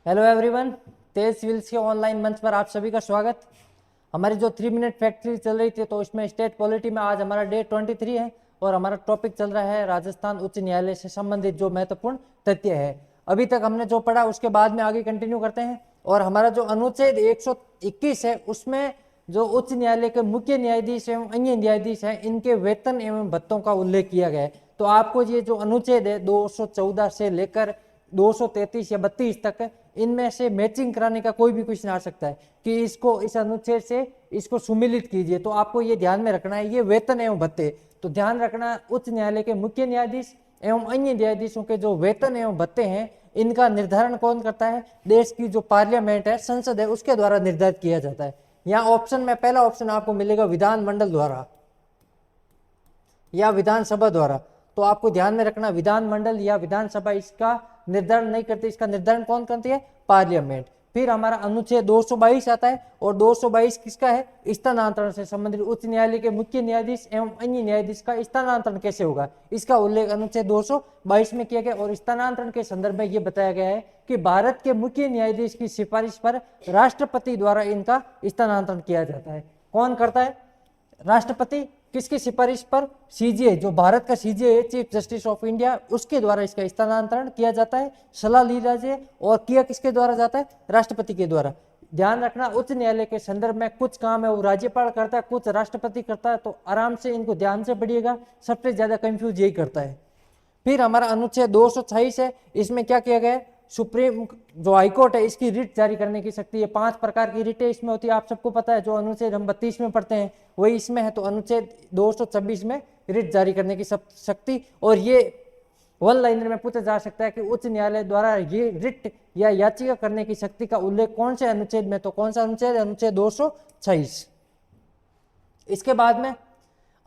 Hello everyone, तेज civils के online मंच पर आप सभी का स्वागत। हमारी जो 3 मिनट फैक्ट्री चल रही थी तो उसमें स्टेट पॉलिटी में आज हमारा डे 23 है और हमारा टॉपिक चल रहा है राजस्थान उच्च न्यायालय से संबंधित जो महत्वपूर्ण तथ्य है। अभी तक हमने जो पढ़ा उसके बाद में आगे कंटिन्यू करते हैं। और हमारा जो अनुच्छेद 121 है उसमें जो उच्च न्यायालय के मुख्य न्यायाधीश एवं अन्य न्यायाधीश हैं इनके वेतन एवं भत्तों का उल्लेख किया गया है। तो आपको ये जो अनुच्छेद है 214 से लेकर 233 या 32 तक, इनमें से मैचिंग कराने का कोई भी क्वेश्चन आ सकता है कि इसको इस अनुच्छेद से इसको सुमिलित कीजिए। तो आपको ये ध्यान में रखना है, ये वेतन एवं भत्ते। तो ध्यान रखना, उच्च न्यायालय के मुख्य न्यायाधीश एवं अन्य न्यायाधीशों के जो वेतन एवं भत्ते हैं इनका निर्धारण कौन करता है? देश की जो पार्लियामेंट है, संसद है, उसके द्वारा निर्धारित किया जाता है। यहाँ ऑप्शन में पहला ऑप्शन आपको मिलेगा विधानमंडल द्वारा या विधानसभा द्वारा। तो आपको ध्यान में रखना, विधानमंडल या विधानसभा इसका निर्धारण नहीं करती, इसका निर्धारण कौन करती है? पार्लियामेंट। फिर हमारा अनुच्छेद 222 आता है और 222 किसका है? स्थानांतरण से संबंधित। उच्च न्यायालय के मुख्य न्यायाधीश एवं अन्य न्यायाधीश का स्थानांतरण कैसे होगा, इसका उल्लेख अनुच्छेद 222 में किया गया। और स्थानांतरण के संदर्भ में यह बताया गया है कि भारत के मुख्य न्यायाधीश की सिफारिश पर राष्ट्रपति द्वारा इनका स्थानांतरण किया जाता है। कौन करता है? राष्ट्रपति। किसकी सिफारिश पर? सीजीआई, जो भारत का सीजीआई है, चीफ जस्टिस ऑफ इंडिया, उसके द्वारा इसका स्थानांतरण किया जाता है, सलाह ली जाती है। और किया किसके द्वारा जाता है? राष्ट्रपति के द्वारा। ध्यान रखना, उच्च न्यायालय के संदर्भ में कुछ काम है वो राज्यपाल करता है, कुछ राष्ट्रपति करता है। तो आराम से इनको ध्यान से पढ़िएगा, सबसे ज्यादा कंफ्यूज यही करता है। फिर हमारा अनुच्छेद 226 है, इसमें क्या किया गया है? सुप्रीम जो हाईकोर्ट है इसकी रिट जारी करने की शक्ति है। 5 प्रकार की रिटें इसमें होती है, आप सबको पता है। जो अनुच्छेद हम 32 में पढ़ते हैं वही इसमें है। तो अनुच्छेद 226 में रिट जारी करने की शक्ति। और ये वन लाइनर में पूछा जा सकता है कि उच्च न्यायालय द्वारा ये रिट या याचिका करने की शक्ति का उल्लेख कौन से अनुच्छेद में? तो कौन सा अनुच्छेद? अनुच्छेद 226। इसके बाद में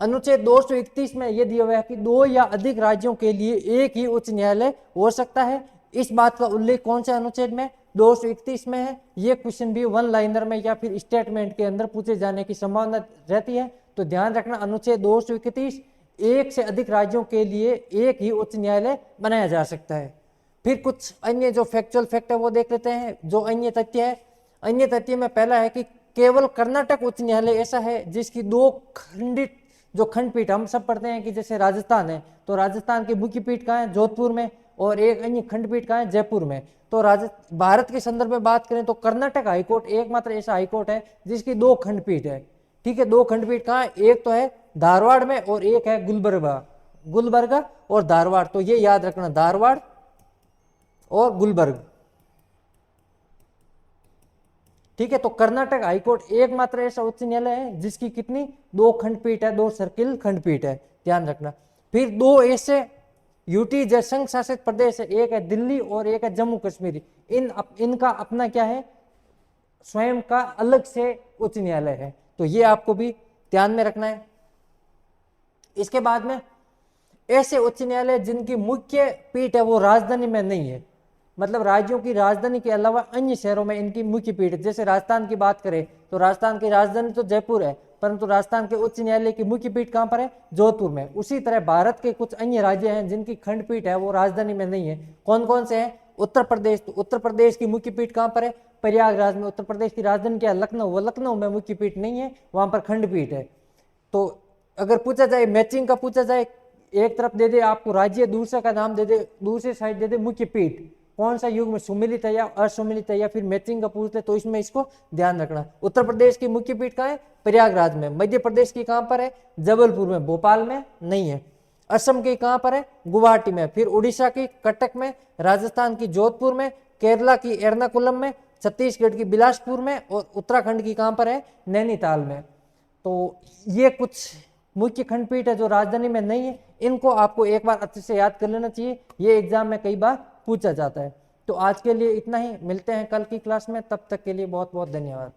अनुच्छेद 231 में यह दिया हुआ है कि 2 या अधिक राज्यों के लिए एक ही उच्च न्यायालय हो सकता है। इस बात का उल्लेख कौन से अनुच्छेद में? 231 में है। यह क्वेश्चन भी वन लाइनर में या फिर स्टेटमेंट के अंदर पूछे जाने की संभावना रहती है। तो ध्यान रखना, अनुच्छेद 231, एक से अधिक राज्यों के लिए एक ही उच्च न्यायालय बनाया जा सकता है। फिर कुछ अन्य जो फैक्चुअल फैक्ट है वो देख लेते हैं। जो अन्य तथ्य है, अन्य तथ्य में पहला है कि केवल कर्नाटक उच्च न्यायालय ऐसा है जिसकी 2 खंडित जो खंडपीठ हम सब पढ़ते हैं कि जैसे राजस्थान है तो राजस्थान की मुख्य पीठ कहाँ है? जोधपुर में। और एक अन्य खंडपीठ कहाँ है? जयपुर में। तो भारत के संदर्भ में बात करें तो कर्नाटक हाईकोर्ट एकमात्र ऐसा हाईकोर्ट है जिसकी 2 खंडपीठ है। ठीक है, 2 खंडपीठ कहाँ है? एक तो है धारवाड़ में और एक है गुलबर्गा और धारवाड़। तो ये याद रखना, धारवाड़ और गुलबर्ग। ठीक है, तो कर्नाटक हाईकोर्ट एकमात्र ऐसा उच्च न्यायालय है जिसकी कितनी? 2 खंडपीठ है, 2 सर्किल खंडपीठ है, ध्यान रखना। फिर 2 ऐसे यूटी संघ शासित प्रदेश है, एक है दिल्ली और एक है जम्मू कश्मीर। इनका अपना क्या है? स्वयं का अलग से उच्च न्यायालय है। तो ये आपको भी ध्यान में रखना है। इसके बाद में ऐसे उच्च न्यायालय जिनकी मुख्य पीठ है वो राजधानी में नहीं है, मतलब राज्यों की राजधानी के अलावा अन्य शहरों में इनकी मुख्य पीठ है। जैसे राजस्थान की बात करें तो राजस्थान की राजधानी तो जयपुर है, परंतु राजस्थान के उच्च न्यायालय की मुख्य पीठ कहां पर है? जोधपुर में। उसी तरह भारत के कुछ अन्य राज्य हैं जिनकी खंडपीठ है वो राजधानी में नहीं है। कौन कौन से हैं? उत्तर प्रदेश। तो उत्तर प्रदेश की मुख्य पीठ कहां पर है? प्रयागराज में। उत्तर प्रदेश की राजधानी क्या है? लखनऊ। वो लखनऊ में मुख्य पीठ नहीं है, वहां पर खंडपीठ है। तो अगर पूछा जाए, मैचिंग का पूछा जाए, एक तरफ दे दे आपको राज्य, दूसरे का नाम दे दे, दूसरी साइड दे दे मुख्य पीठ, कौन सा युग में सुमिलित है या असुमिलित है, या फिर मैचिंग का पूछ ले तो इसमें इसको ध्यान रखना। उत्तर प्रदेश की मुख्य पीठ कहाँ है? प्रयागराज में। मध्य प्रदेश की कहां पर है? जबलपुर में। भोपाल में नहीं है। असम की कहां पर है? गुवाहाटी में। फिर उड़ीसा की कटक में, राजस्थान की जोधपुर में, केरला की एर्नाकुलम में, छत्तीसगढ़ की बिलासपुर में और उत्तराखंड की कहां पर है? नैनीताल में। तो ये कुछ मुख्य खंडपीठ है जो राजधानी में नहीं है। इनको आपको एक बार अच्छे से याद कर लेना चाहिए, ये एग्जाम में कई बार पूछा जाता है। तो आज के लिए इतना ही, मिलते हैं कल की क्लास में, तब तक के लिए बहुत बहुत धन्यवाद।